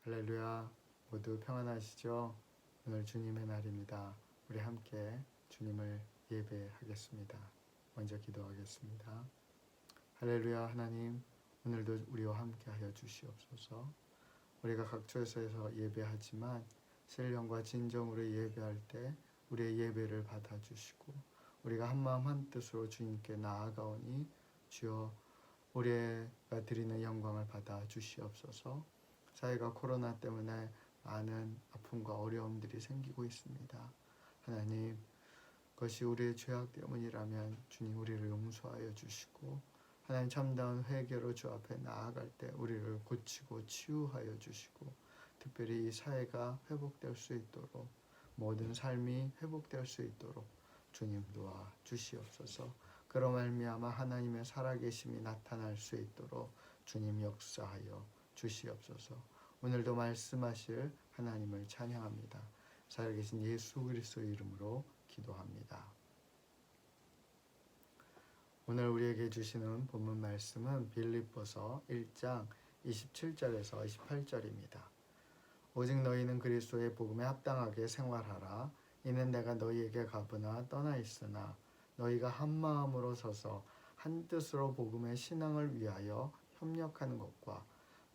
할렐루야, 모두 평안하시죠? 오늘 주님의 날입니다. 우리 함께 주님을 예배하겠습니다. 먼저 기도하겠습니다. 할렐루야, 하나님, 오늘도 우리와 함께 하여 주시옵소서. 우리가 각처에서 예배하지만 신령과 진정으로 예배할 때 우리의 예배를 받아주시고 우리가 한마음 한뜻으로 주님께 나아가오니 주여 우리가 드리는 영광을 받아 주시옵소서. 사회가 코로나 때문에 많은 아픔과 어려움들이 생기고 있습니다. 하나님, 그것이 우리의 죄악 때문이라면 주님 우리를 용서하여 주시고 하나님 참다운 회개로 주 앞에 나아갈 때 우리를 고치고 치유하여 주시고 특별히 이 사회가 회복될 수 있도록 모든 삶이 회복될 수 있도록 주님 도와 주시옵소서. 그로 말미암아 하나님의 살아계심이 나타날 수 있도록 주님 역사하여 주시옵소서. 오늘도 말씀하실 하나님을 찬양합니다. 살아계신 예수 그리스도의 이름으로 기도합니다. 오늘 우리에게 주시는 본문 말씀은 빌립보서 1장 27절에서 28절입니다. 오직 너희는 그리스도의 복음에 합당하게 생활하라. 이는 내가 너희에게 가보나 떠나 있으나 너희가 한 마음으로 서서 한 뜻으로 복음의 신앙을 위하여 협력하는 것과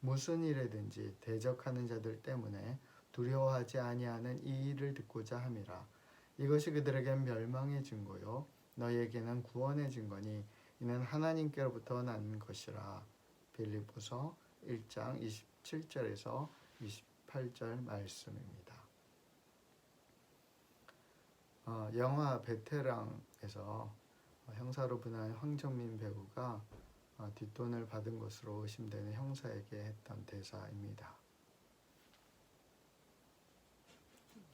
무슨 일에든지 대적하는 자들 때문에 두려워하지 아니하는 이 일을 듣고자 함이라. 이것이 그들에겐 멸망의 증거요 너희에게는 구원의 증거니 이는 하나님께로부터 난 것이라. 빌립보서 1장 27절에서 28절 말씀입니다. 영화 베테랑에서 형사로 분한 황정민 배우가 뒷돈을 받은 것으로 의심되는 형사에게 했던 대사입니다.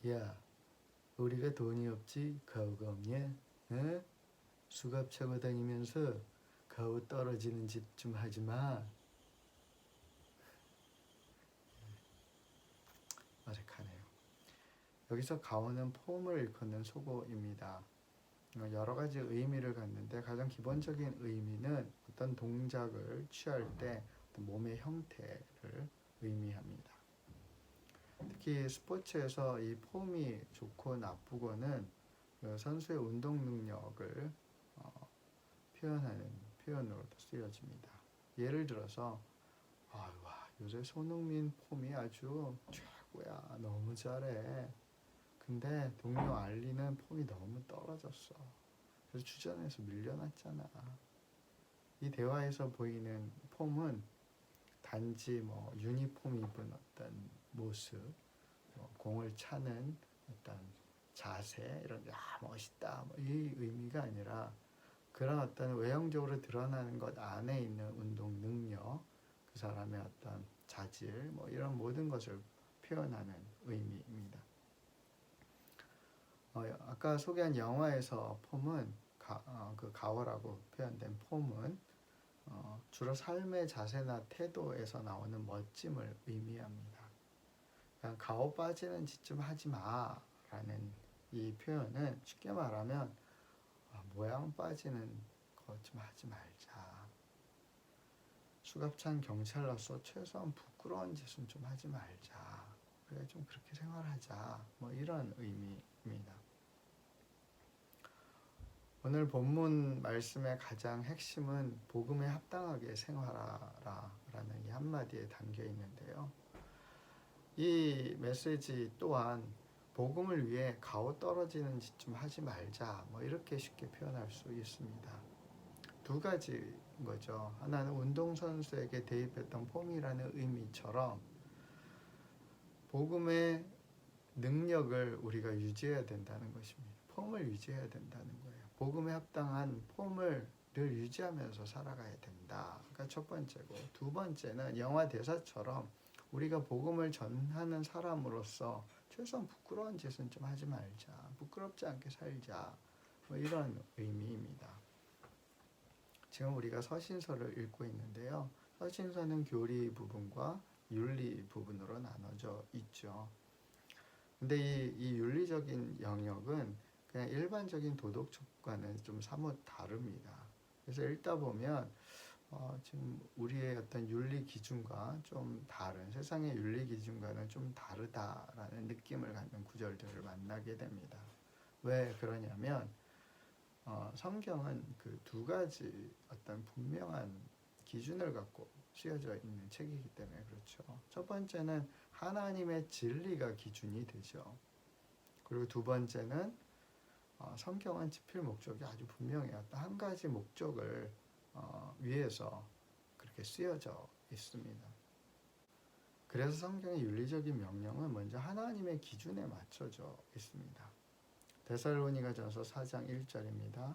야, 우리가 돈이 없지 가오가 없냐? 에? 수갑 차고 다니면서 가오 떨어지는 짓 좀 하지 마. 어색하네요. 여기서 가오는 폼을 일컫는 속어입니다. 여러 가지 의미를 갖는데 가장 기본적인 의미는 어떤 동작을 취할 때 어떤 몸의 형태를 의미합니다. 특히 스포츠에서 이 폼이 좋고 나쁘고는 선수의 운동 능력을 표현하는 표현으로도 쓰여집니다. 예를 들어서 와, 요새 손흥민 폼이 아주 최고야. 너무 잘해. 근데 동료 알리는 폼이 너무 떨어졌어. 그래서 주전에서 밀려났잖아. 이 대화에서 보이는 폼은 단지 유니폼 입은 어떤 모습, 공을 차는 어떤 자세, 이런 멋있다 이 의미가 아니라 그런 어떤 외형적으로 드러나는 것 안에 있는 운동 능력, 그 사람의 어떤 자질, 이런 모든 것을 표현하는 의미입니다. 아까 소개한 영화에서 폼은 그 가오라고 표현된 폼은 주로 삶의 자세나 태도에서 나오는 멋짐을 의미합니다. 가오 빠지는 짓 좀 하지 마 라는 이 표현은 쉽게 말하면 모양 빠지는 것 좀 하지 말자. 수갑찬 경찰로서 최소한 부끄러운 짓은 좀 하지 말자. 그래 좀 그렇게 생활하자. 이런 의미입니다. 오늘 본문 말씀의 가장 핵심은 복음에 합당하게 생활하라 라는 이 한마디에 담겨 있는데요. 이 메시지 또한 복음을 위해 가오 떨어지는 짓 좀 하지 말자 이렇게 쉽게 표현할 수 있습니다. 두 가지인 거죠. 하나는 운동선수에게 대입했던 폼이라는 의미처럼 복음의 능력을 우리가 유지해야 된다는 것입니다. 폼을 유지해야 된다는 거예요. 복음에 합당한 폼을 늘 유지하면서 살아가야 된다. 그러니까 첫 번째고, 두 번째는 영화 대사처럼 우리가 복음을 전하는 사람으로서 최소한 부끄러운 짓은 좀 하지 말자. 부끄럽지 않게 살자. 이런 의미입니다. 지금 우리가 서신서를 읽고 있는데요. 서신서는 교리 부분과 윤리 부분으로 나눠져 있죠. 근데 이 윤리적인 영역은 그냥 일반적인 도덕책과는 좀 사뭇 다릅니다. 그래서 읽다 보면 지금 우리의 어떤 윤리 기준과 좀 다른 세상의 윤리 기준과는 좀 다르다라는 느낌을 갖는 구절들을 만나게 됩니다. 왜 그러냐면 성경은 그 두 가지 어떤 분명한 기준을 갖고 쓰여져 있는 책이기 때문에 그렇죠. 첫 번째는 하나님의 진리가 기준이 되죠. 그리고 두 번째는 성경은 지필 목적이 아주 분명해요. 한 가지 목적을 위해서 그렇게 쓰여져 있습니다. 그래서 성경의 윤리적인 명령은 먼저 하나님의 기준에 맞춰져 있습니다. 데살로니가전서 4장 1절입니다.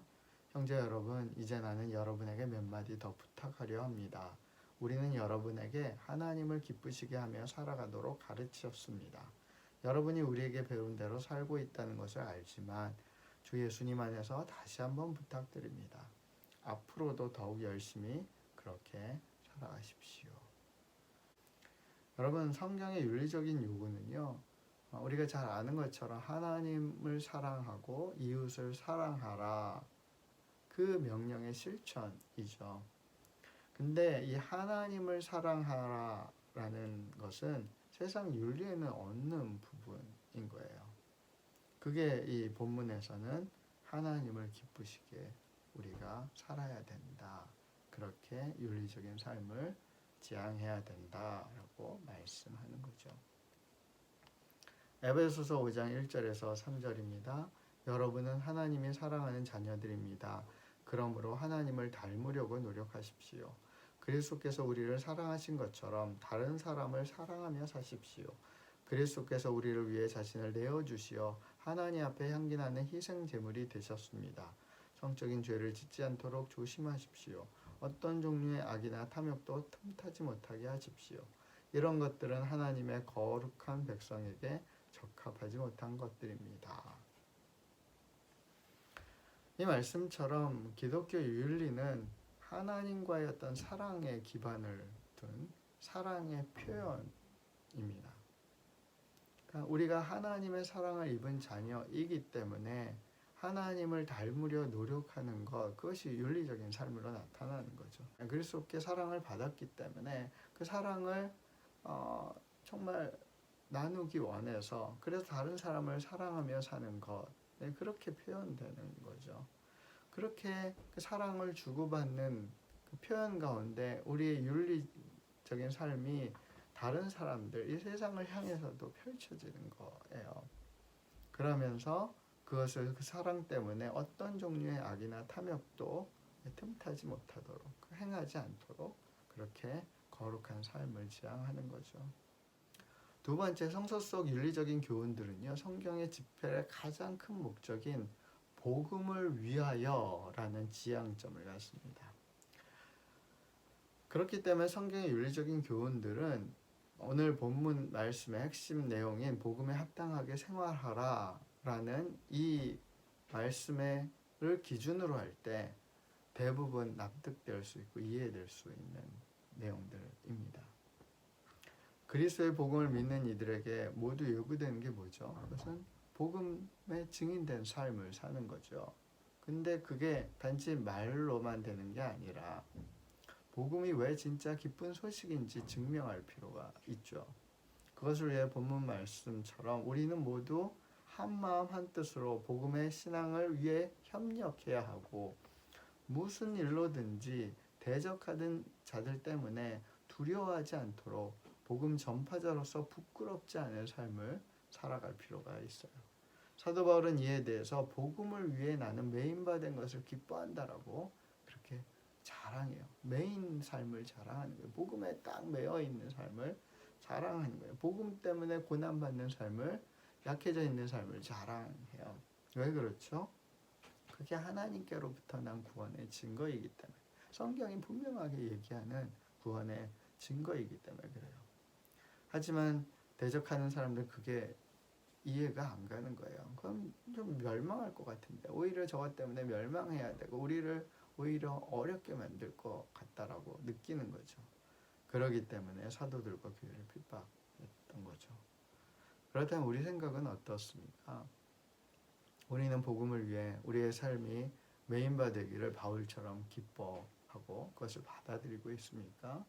형제 여러분, 이제 나는 여러분에게 몇 마디 더 부탁하려 합니다. 우리는 여러분에게 하나님을 기쁘시게 하며 살아가도록 가르치셨습니다. 여러분이 우리에게 배운 대로 살고 있다는 것을 알지만 주 예수님 안에서 다시 한번 부탁드립니다. 앞으로도 더욱 열심히 그렇게 살아가십시오. 여러분, 성경의 윤리적인 요구는요, 우리가 잘 아는 것처럼 하나님을 사랑하고 이웃을 사랑하라, 그 명령의 실천이죠. 근데 이 하나님을 사랑하라라는 것은 세상 윤리에는 없는 부분인 거예요. 그게 이 본문에서는 하나님을 기쁘시게 우리가 살아야 된다, 그렇게 윤리적인 삶을 지향해야 된다라고 말씀하는 거죠. 에베소서 5장 1절에서 3절입니다. 여러분은 하나님이 사랑하는 자녀들입니다. 그러므로 하나님을 닮으려고 노력하십시오. 그리스도께서 우리를 사랑하신 것처럼 다른 사람을 사랑하며 사십시오. 그리스도께서 우리를 위해 자신을 내어주시어 하나님 앞에 향기나는 희생 제물이 되셨습니다. 성적인 죄를 짓지 않도록 조심하십시오. 어떤 종류의 악이나 탐욕도 틈타지 못하게 하십시오. 이런 것들은 하나님의 거룩한 백성에게 적합하지 못한 것들입니다. 이 말씀처럼 기독교 윤리는 하나님과의 어떤 사랑의 기반을 둔 사랑의 표현입니다. 그러니까 우리가 하나님의 사랑을 입은 자녀이기 때문에 하나님을 닮으려 노력하는 것, 그것이 윤리적인 삶으로 나타나는 거죠. 그리스도께 사랑을 받았기 때문에 그 사랑을 정말 나누기 원해서, 그래서 다른 사람을 사랑하며 사는 것, 그렇게 표현되는 거죠. 그렇게 그 사랑을 주고받는 그 표현 가운데 우리의 윤리적인 삶이 다른 사람들, 이 세상을 향해서도 펼쳐지는 거예요. 그러면서 그것을 그 사랑 때문에 어떤 종류의 악이나 탐욕도 틈타지 못하도록, 행하지 않도록 그렇게 거룩한 삶을 지향하는 거죠. 두 번째, 성서 속 윤리적인 교훈들은요, 성경의 집필의 가장 큰 목적인 복음을 위하여라는 지향점을 갖습니다. 그렇기 때문에 성경의 윤리적인 교훈들은 오늘 본문 말씀의 핵심 내용인 복음에 합당하게 생활하라 라는 이 말씀을 기준으로 할 때 대부분 납득될 수 있고 이해될 수 있는 내용들입니다. 그리스도의 복음을 믿는 이들에게 모두 요구되는 게 뭐죠? 그것은 복음에 증인된 삶을 사는 거죠. 근데 그게 단지 말로만 되는 게 아니라 복음이 왜 진짜 기쁜 소식인지 증명할 필요가 있죠. 그것을 위해 본문 말씀처럼 우리는 모두 한 마음 한 뜻으로 복음의 신앙을 위해 협력해야 하고, 무슨 일로든지 대적하는 자들 때문에 두려워하지 않도록 복음 전파자로서 부끄럽지 않은 삶을 살아갈 필요가 있어요. 사도 바울은 이에 대해서 복음을 위해 나는 매인받은 것을 기뻐한다라고 그렇게 자랑해요. 매인 삶을 자랑하는 거예요. 복음에 딱 매여 있는 삶을 자랑하는 거예요. 복음 때문에 고난받는 삶을, 약해져 있는 삶을 자랑해요. 왜 그렇죠? 그게 하나님께로부터 난 구원의 증거이기 때문에, 성경이 분명하게 얘기하는 구원의 증거이기 때문에 그래요. 하지만 대적하는 사람들 그게 이해가 안 가는 거예요. 그럼 좀 멸망할 것 같은데, 오히려 저것 때문에 멸망해야 되고 우리를 오히려 어렵게 만들 것 같다라고 느끼는 거죠. 그러기 때문에 사도들과 교회를 핍박했던 거죠. 그렇다면 우리 생각은 어떻습니까? 우리는 복음을 위해 우리의 삶이 메인바 되기를 바울처럼 기뻐하고 그것을 받아들이고 있습니까?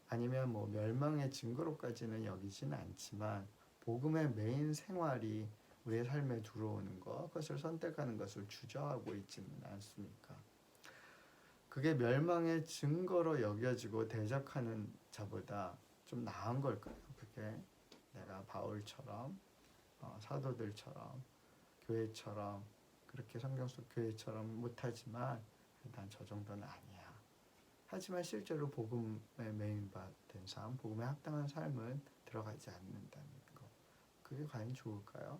아니면 뭐 멸망의 증거로까지는 여기지는 않지만 복음의 메인 생활이 우리의 삶에 들어오는 것, 그것을 선택하는 것을 주저하고 있지는 않습니까? 그게 멸망의 증거로 여겨지고 대적하는 자보다 좀 나은 걸까요? 그게 내가 바울처럼 사도들처럼 교회처럼 그렇게 성경 속 교회처럼 못하지만 일단 저 정도는 아니야. 하지만 실제로 복음의 메인된 삶, 복음에 합당한 삶은 들어가지 않는다는 것. 그게 과연 좋을까요?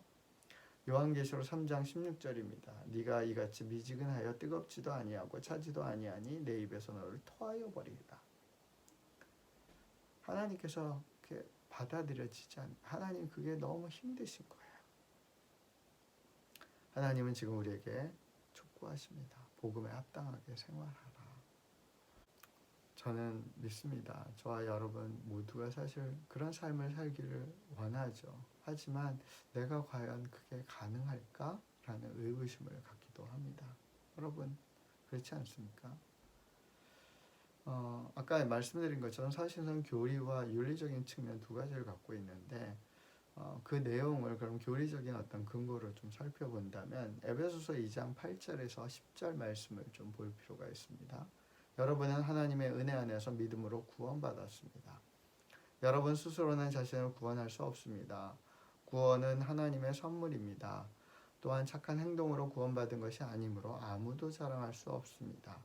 요한계시록 3장 16절입니다. 네가 이같이 미지근하여 뜨겁지도 아니하고 차지도 아니하니 내 입에서 너를 토하여 버리리라. 하나님께서 그렇게 받아들여지지 않. 하나님 그게 너무 힘드신 거예요. 하나님은 지금 우리에게 촉구하십니다. 복음에 합당하게 생활하라. 저는 믿습니다. 저와 여러분 모두가 사실 그런 삶을 살기를 원하죠. 하지만 내가 과연 그게 가능할까? 라는 의구심을 갖기도 합니다. 여러분 그렇지 않습니까? 아까 말씀드린 것처럼 사실상 교리와 윤리적인 측면 두 가지를 갖고 있는데 그 내용을 그럼 교리적인 어떤 근거로 좀 살펴본다면 에베소서 2장 8절에서 10절 말씀을 좀 볼 필요가 있습니다. 여러분은 하나님의 은혜 안에서 믿음으로 구원받았습니다. 여러분 스스로는 자신을 구원할 수 없습니다. 구원은 하나님의 선물입니다. 또한 착한 행동으로 구원받은 것이 아니므로 아무도 자랑할 수 없습니다.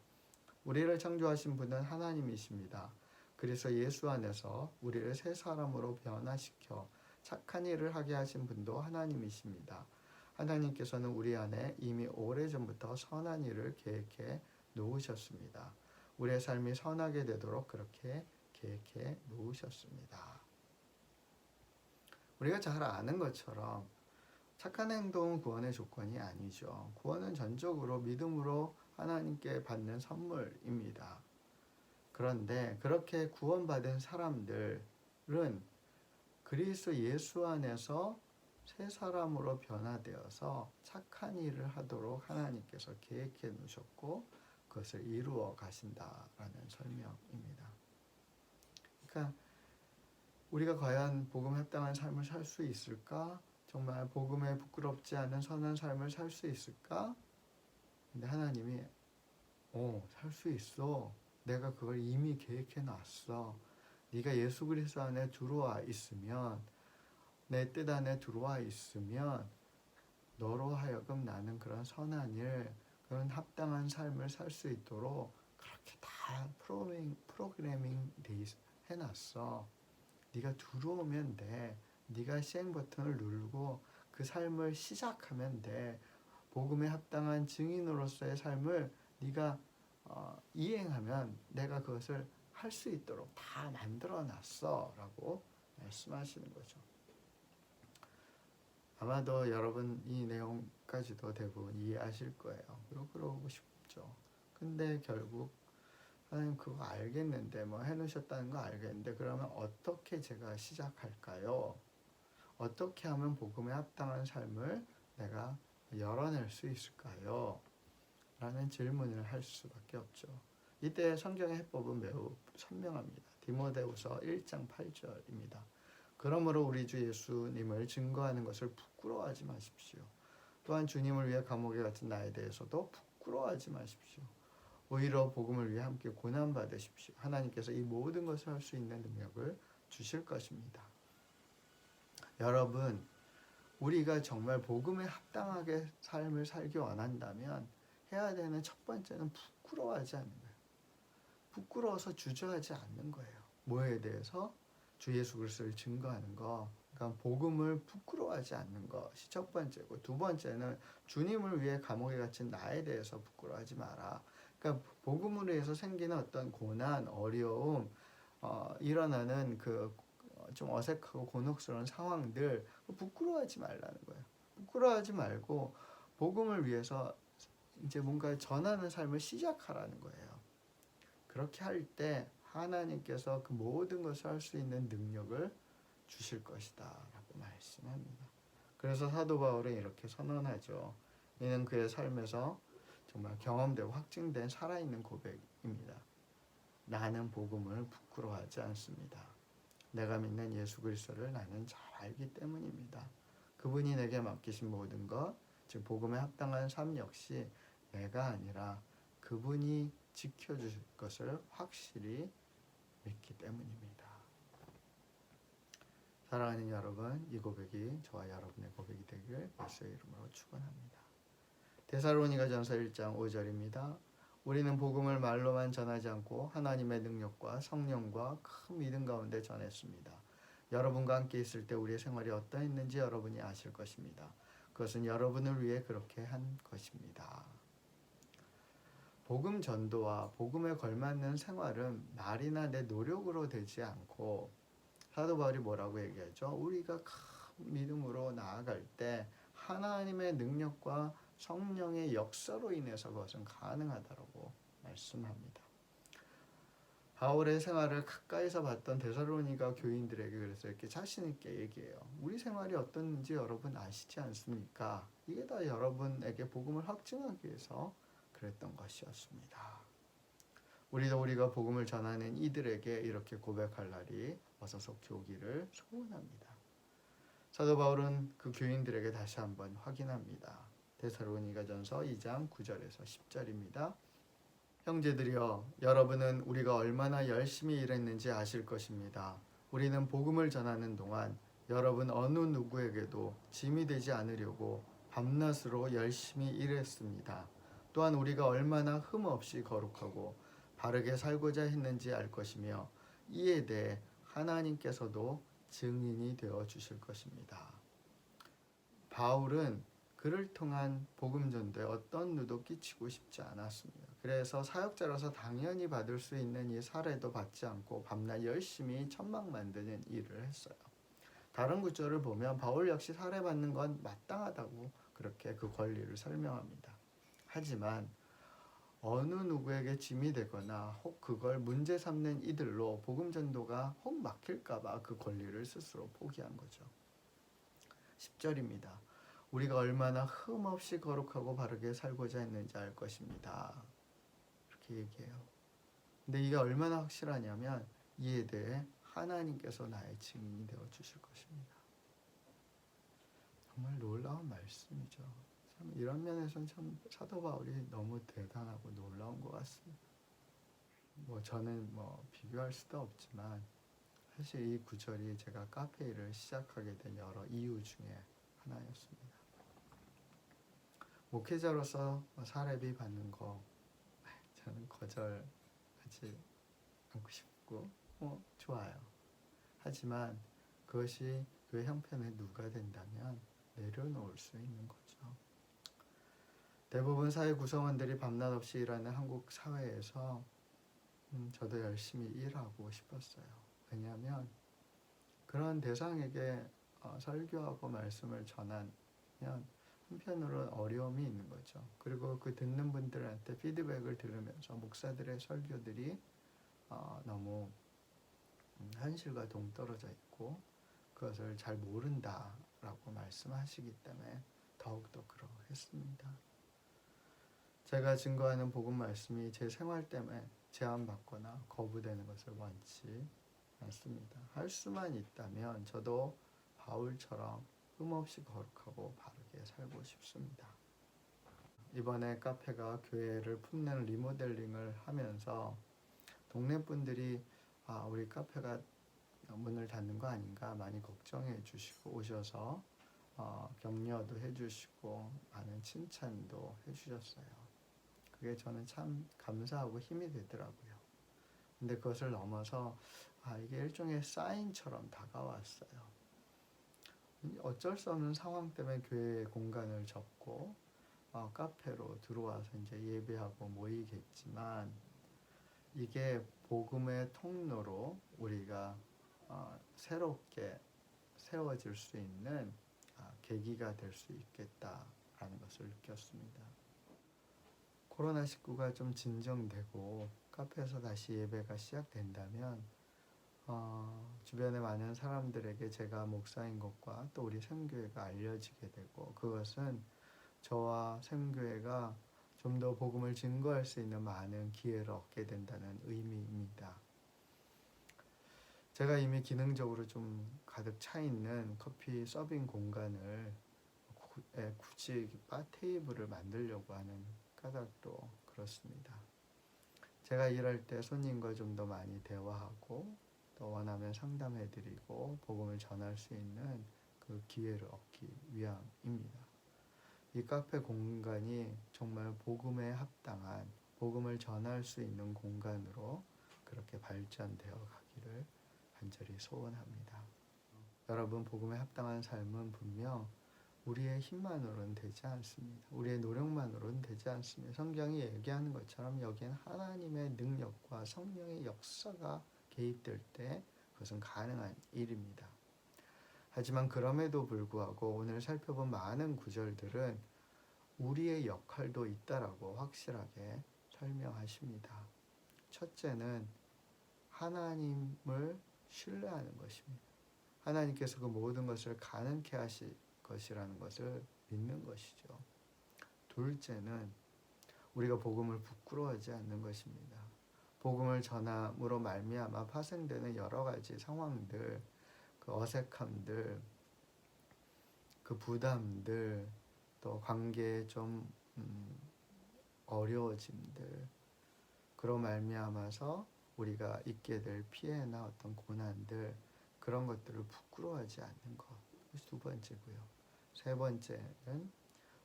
우리를 창조하신 분은 하나님이십니다. 그래서 예수 안에서 우리를 새 사람으로 변화시켜 착한 일을 하게 하신 분도 하나님이십니다. 하나님께서는 우리 안에 이미 오래전부터 선한 일을 계획해 놓으셨습니다. 우리의 삶이 선하게 되도록 그렇게 계획해 놓으셨습니다. 우리가 잘 아는 것처럼 착한 행동은 구원의 조건이 아니죠. 구원은 전적으로 믿음으로 하나님께 받는 선물입니다. 그런데 그렇게 구원받은 사람들은 그리스도 예수 안에서 새 사람으로 변화되어서 착한 일을 하도록 하나님께서 계획해 놓으셨고 그것을 이루어 가신다라는 설명입니다. 그러니까 우리가 과연 복음에 합당한 삶을 살 수 있을까? 정말 복음에 부끄럽지 않은 선한 삶을 살 수 있을까? 근데 하나님이 살 수 있어. 내가 그걸 이미 계획해 놨어. 네가 예수 그리스도 안에 들어와 있으면 내 뜻 안에 들어와 있으면 너로 하여금 나는 그런 선한 일, 그런 합당한 삶을 살 수 있도록 그렇게 다 프로그래밍 해놨어. 네가 들어오면 돼. 네가 시행 버튼을 누르고 그 삶을 시작하면 돼. 복음에 합당한 증인으로서의 삶을 네가 이행하면 내가 그것을 할 수 있도록 다 만들어놨어 라고 말씀하시는 거죠. 아마도 여러분 이 내용까지도 대부분 이해하실 거예요. 그러고 싶죠. 근데 결국 하나님 그거 알겠는데 뭐 해놓으셨다는 거 알겠는데 그러면 어떻게 제가 시작할까요? 어떻게 하면 복음에 합당한 삶을 내가 열어낼 수 있을까요? 라는 질문을 할 수밖에 없죠. 이때 성경의 해법은 매우 선명합니다. 디모데후서 1장 8절입니다. 그러므로 우리 주 예수님을 증거하는 것을 부끄러워하지 마십시오. 또한 주님을 위해 감옥에 갇힌 나에 대해서도 부끄러워하지 마십시오. 오히려 복음을 위해 함께 고난받으십시오. 하나님께서 이 모든 것을 할 수 있는 능력을 주실 것입니다. 여러분, 우리가 정말 복음에 합당하게 삶을 살기 원한다면 해야 되는 첫 번째는 부끄러워하지 않는 거예요. 부끄러워서 주저하지 않는 거예요. 뭐에 대해서? 주 예수 그리스도를 증거하는 거. 그러니까 복음을 부끄러워하지 않는 것이 첫 번째고, 두 번째는 주님을 위해 감옥에 갇힌 나에 대해서 부끄러워하지 마라. 그러니까 복음으로 해서 생기는 어떤 고난, 어려움, 일어나는 그 좀 어색하고 곤혹스러운 상황들 부끄러워하지 말라는 거예요. 부끄러워하지 말고 복음을 위해서 이제 뭔가 전하는 삶을 시작하라는 거예요. 그렇게 할 때 하나님께서 그 모든 것을 할 수 있는 능력을 주실 것이다 라고 말씀합니다. 그래서 사도 바울은 이렇게 선언하죠. 이는 그의 삶에서 정말 경험되고 확증된 살아있는 고백입니다. 나는 복음을 부끄러워하지 않습니다. 내가 믿는 예수 그리스도를 나는 잘 알기 때문입니다. 그분이 내게 맡기신 모든 것, 즉 복음에 합당한 삶 역시 내가 아니라 그분이 지켜주실 것을 확실히 믿기 때문입니다. 사랑하는 여러분, 이 고백이 저와 여러분의 고백이 되길 예수의 이름으로 축원합니다. 데살로니가전서 1장 5절입니다. 우리는 복음을 말로만 전하지 않고 하나님의 능력과 성령과 큰 믿음 가운데 전했습니다. 여러분과 함께 있을 때 우리의 생활이 어떠했는지 여러분이 아실 것입니다. 그것은 여러분을 위해 그렇게 한 것입니다. 복음 전도와 복음에 걸맞는 생활은 말이나 내 노력으로 되지 않고 사도 바울이 뭐라고 얘기하죠? 우리가 큰 믿음으로 나아갈 때 하나님의 능력과 성령의 역사로 인해서 그것은 가능하다고 말씀합니다. 바울의 생활을 가까이서 봤던 데살로니가 교인들에게 그래서 이렇게 자신 있게 얘기해요. 우리 생활이 어떤지 여러분 아시지 않습니까? 이게 다 여러분에게 복음을 확증하기 위해서 그랬던 것이었습니다. 우리도 우리가 복음을 전하는 이들에게 이렇게 고백할 날이 어서 속히 오기를 소원합니다. 사도 바울은 그 교인들에게 다시 한번 확인합니다. 데살로니가전서 2장 9절에서 10절입니다. 형제들이여, 여러분은 우리가 얼마나 열심히 일했는지 아실 것입니다. 우리는 복음을 전하는 동안 여러분 어느 누구에게도 짐이 되지 않으려고 밤낮으로 열심히 일했습니다. 또한 우리가 얼마나 흠없이 거룩하고 바르게 살고자 했는지 알 것이며 이에 대해 하나님께서도 증인이 되어 주실 것입니다. 바울은 그를 통한 복음 전도에 어떤 누도 끼치고 싶지 않았습니다. 그래서 사역자로서 당연히 받을 수 있는 이 사례도 받지 않고 밤낮 열심히 천막 만드는 일을 했어요. 다른 구절을 보면 바울 역시 사례받는 건 마땅하다고 그렇게 그 권리를 설명합니다. 하지만 어느 누구에게 짐이 되거나 혹 그걸 문제 삼는 이들로 복음 전도가 혹 막힐까봐 그 권리를 스스로 포기한 거죠. 10절입니다. 우리가 얼마나 흠없이 거룩하고 바르게 살고자 했는지 알 것입니다. 이렇게 얘기해요. 근데 이게 얼마나 확실하냐면 이에 대해 하나님께서 나의 증인이 되어 주실 것입니다. 정말 놀라운 말씀이죠. 참 이런 면에서는 참 사도 바울이 너무 대단하고 놀라운 것 같습니다. 저는 비교할 수도 없지만 사실 이 구절이 제가 카페 일을 시작하게 된 여러 이유 중에 하나였습니다. 목회자로서 사례비 받는 거 저는 거절하지 않고 싶고 좋아요. 하지만 그것이 교회 형편에 누가 된다면 내려놓을 수 있는 거죠. 대부분 사회 구성원들이 밤낮 없이 일하는 한국 사회에서 저도 열심히 일하고 싶었어요. 왜냐하면 그런 대상에게 설교하고 말씀을 전하면 한편으로는 어려움이 있는 거죠. 그리고 그 듣는 분들한테 피드백을 들으면서 목사들의 설교들이 너무 현실과 동떨어져 있고 그것을 잘 모른다라고 말씀하시기 때문에 더욱더 그러했습니다. 제가 증거하는 복음 말씀이 제 생활 때문에 제한받거나 거부되는 것을 원치 않습니다. 할 수만 있다면 저도 바울처럼 흠없이 거룩하고 바르게 살고 싶습니다. 이번에 카페가 교회를 품는 리모델링을 하면서 동네 분들이 우리 카페가 문을 닫는 거 아닌가 많이 걱정해 주시고 오셔서 격려도 해주시고 많은 칭찬도 해주셨어요. 그게 저는 참 감사하고 힘이 되더라고요. 근데 그것을 넘어서 이게 일종의 사인처럼 다가왔어요. 어쩔 수 없는 상황 때문에 교회 공간을 접고 카페로 들어와서 이제 예배하고 모이겠지만 이게 복음의 통로로 우리가 새롭게 세워질 수 있는 계기가 될 수 있겠다라는 것을 느꼈습니다. 코로나19가 좀 진정되고 카페에서 다시 예배가 시작된다면 주변의 많은 사람들에게 제가 목사인 것과 또 우리 샘교회가 알려지게 되고 그것은 저와 샘교회가 좀 더 복음을 증거할 수 있는 많은 기회를 얻게 된다는 의미입니다. 제가 이미 기능적으로 좀 가득 차 있는 커피 서빙 공간을 굳이 바 테이블을 만들려고 하는 까닭도 그렇습니다. 제가 일할 때 손님과 좀 더 많이 대화하고 또 원하면 상담해드리고 복음을 전할 수 있는 그 기회를 얻기 위함입니다. 이 카페 공간이 정말 복음에 합당한 복음을 전할 수 있는 공간으로 그렇게 발전되어 가기를 간절히 소원합니다. 여러분, 복음에 합당한 삶은 분명 우리의 힘만으로는 되지 않습니다. 우리의 노력만으로는 되지 않습니다. 성경이 얘기하는 것처럼 여기엔 하나님의 능력과 성령의 역사가 개입될 때 그것은 가능한 일입니다. 하지만 그럼에도 불구하고 오늘 살펴본 많은 구절들은 우리의 역할도 있다라고 확실하게 설명하십니다. 첫째는 하나님을 신뢰하는 것입니다. 하나님께서 그 모든 것을 가능케 하실 것이라는 것을 믿는 것이죠. 둘째는 우리가 복음을 부끄러워하지 않는 것입니다. 복음을 전함으로 말미암아 파생되는 여러 가지 상황들, 그 어색함들, 그 부담들, 또 관계의 좀 어려워짐들, 그로 말미암아서 우리가 있게 될 피해나 어떤 고난들, 그런 것들을 부끄러워하지 않는 것. 그것이 두 번째고요. 세 번째는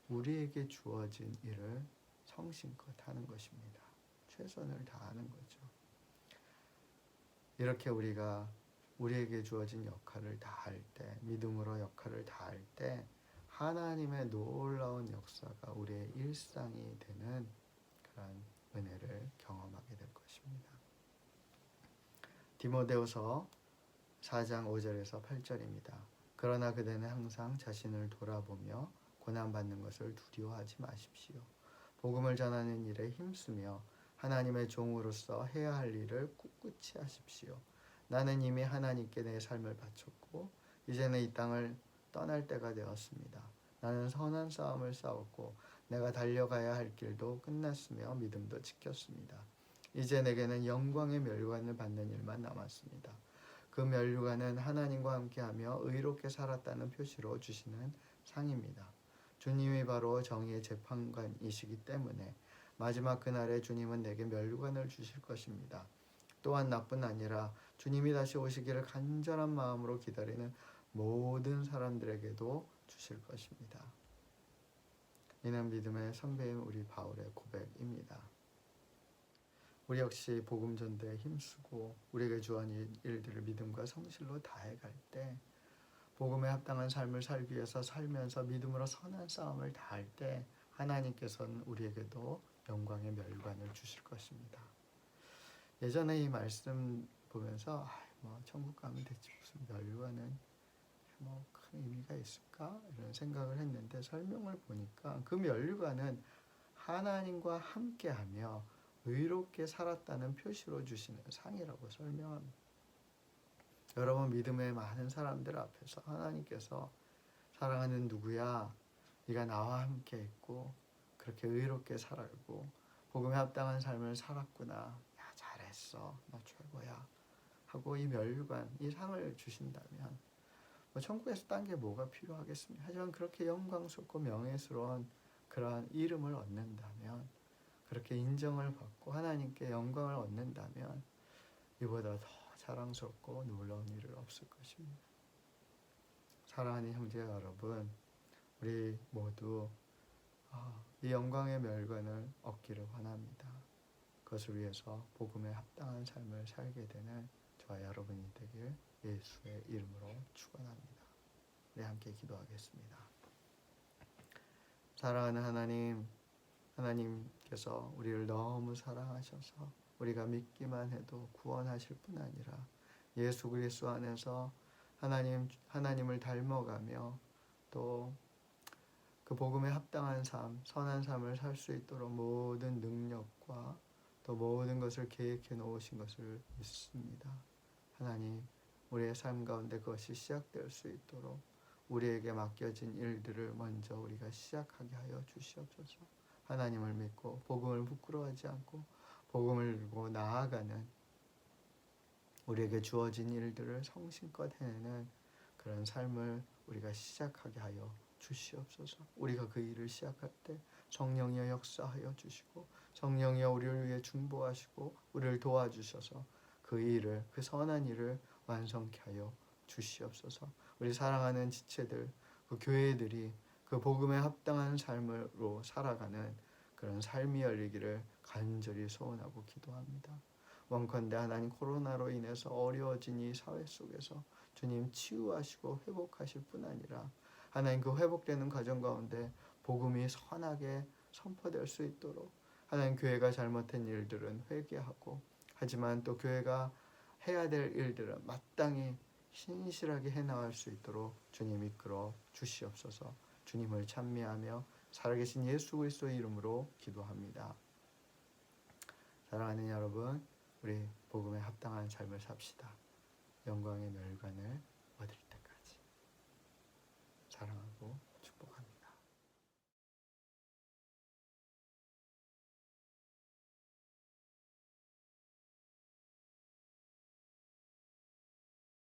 우리에게 주어진 일을 성심껏 하는 것입니다. 최선을 다하는 거죠. 이렇게 우리가 우리에게 주어진 역할을 다할 때, 믿음으로 역할을 다할 때 하나님의 놀라운 역사가 우리의 일상이 되는 그런 은혜를 경험하게 될 것입니다. 디모데후서 4장 5절에서 8절입니다. 그러나 그대는 항상 자신을 돌아보며 고난받는 것을 두려워하지 마십시오. 복음을 전하는 일에 힘쓰며 하나님의 종으로서 해야 할 일을 꿋꿋이 하십시오. 나는 이미 하나님께 내 삶을 바쳤고 이제는 이 땅을 떠날 때가 되었습니다. 나는 선한 싸움을 싸웠고 내가 달려가야 할 길도 끝났으며 믿음도 지켰습니다. 이제 내게는 영광의 멸관을 받는 일만 남았습니다. 그 멸류관은 하나님과 함께하며 의롭게 살았다는 표시로 주시는 상입니다. 주님이 바로 정의의 재판관이시기 때문에 마지막 그날에 주님은 내게 멸류관을 주실 것입니다. 또한 나뿐 아니라 주님이 다시 오시기를 간절한 마음으로 기다리는 모든 사람들에게도 주실 것입니다. 이는 믿음의 선배인 우리 바울의 고백입니다. 우리 역시 복음 전도에 힘쓰고 우리에게 주어진 일들을 믿음과 성실로 다해갈 때, 복음에 합당한 삶을 살기 위해서 살면서 믿음으로 선한 싸움을 다할 때 하나님께서는 우리에게도 영광의 멸관을 주실 것입니다. 예전에 이 말씀 보면서 천국 가면 됐지 무슨 멸관은 큰 의미가 있을까? 이런 생각을 했는데 설명을 보니까 그 멸관은 하나님과 함께하며 의롭게 살았다는 표시로 주시는 상이라고 설명합니다. 여러분, 믿음의 많은 사람들 앞에서 하나님께서 사랑하는 누구야? 네가 나와 함께 했고 그렇게 의롭게 살고 복음에 합당한 삶을 살았구나. 야, 잘했어. 너 최고야. 하고 이 멸관, 이 상을 주신다면 천국에서 딴 게 뭐가 필요하겠습니까? 하지만 그렇게 영광스럽고 명예스러운 그러한 이름을 얻는다면, 그렇게 인정을 받고 하나님께 영광을 얻는다면 이보다 더 자랑스럽고 놀라운 일은 없을 것입니다. 사랑하는 형제 여러분, 우리 모두 이 영광의 멸관을 얻기를 원합니다. 그것을 위해서 복음에 합당한 삶을 살게 되는 저와 여러분이 되길 예수의 이름으로 축원합니다. 우리 함께 기도하겠습니다. 사랑하는 하나님, 하나님께서 우리를 너무 사랑하셔서 우리가 믿기만 해도 구원하실 뿐 아니라 예수 그리스도 안에서 하나님을 닮아가며 또 그 복음에 합당한 삶, 선한 삶을 살 수 있도록 모든 능력과 또 모든 것을 계획해 놓으신 것을 믿습니다. 하나님, 우리의 삶 가운데 그것이 시작될 수 있도록 우리에게 맡겨진 일들을 먼저 우리가 시작하게 하여 주시옵소서. 하나님을 믿고 복음을 부끄러워하지 않고 복음을 들고 나아가는 우리에게 주어진 일들을 성심껏 해내는 그런 삶을 우리가 시작하게 하여 주시옵소서. 우리가 그 일을 시작할 때 성령이여 역사하여 주시고 성령이여 우리를 위해 중보하시고 우리를 도와주셔서 그 일을 그 선한 일을 완성케 하여 주시옵소서. 우리 사랑하는 지체들 그 교회들이 그 복음에 합당한 삶으로 살아가는 그런 삶이 열리기를 간절히 소원하고 기도합니다. 원컨대 하나님 코로나로 인해서 어려워진 이 사회 속에서 주님 치유하시고 회복하실 뿐 아니라 하나님 그 회복되는 과정 가운데 복음이 선하게 선포될 수 있도록 하나님 교회가 잘못한 일들은 회개하고 하지만 또 교회가 해야 될 일들은 마땅히 신실하게 해나갈 수 있도록 주님 이끌어 주시옵소서. 주님을 찬미하며 살아계신 예수 그리스도의 이름으로 기도합니다. 사랑하는 여러분, 우리 복음에 합당한 삶을 삽시다. 영광의 멸관을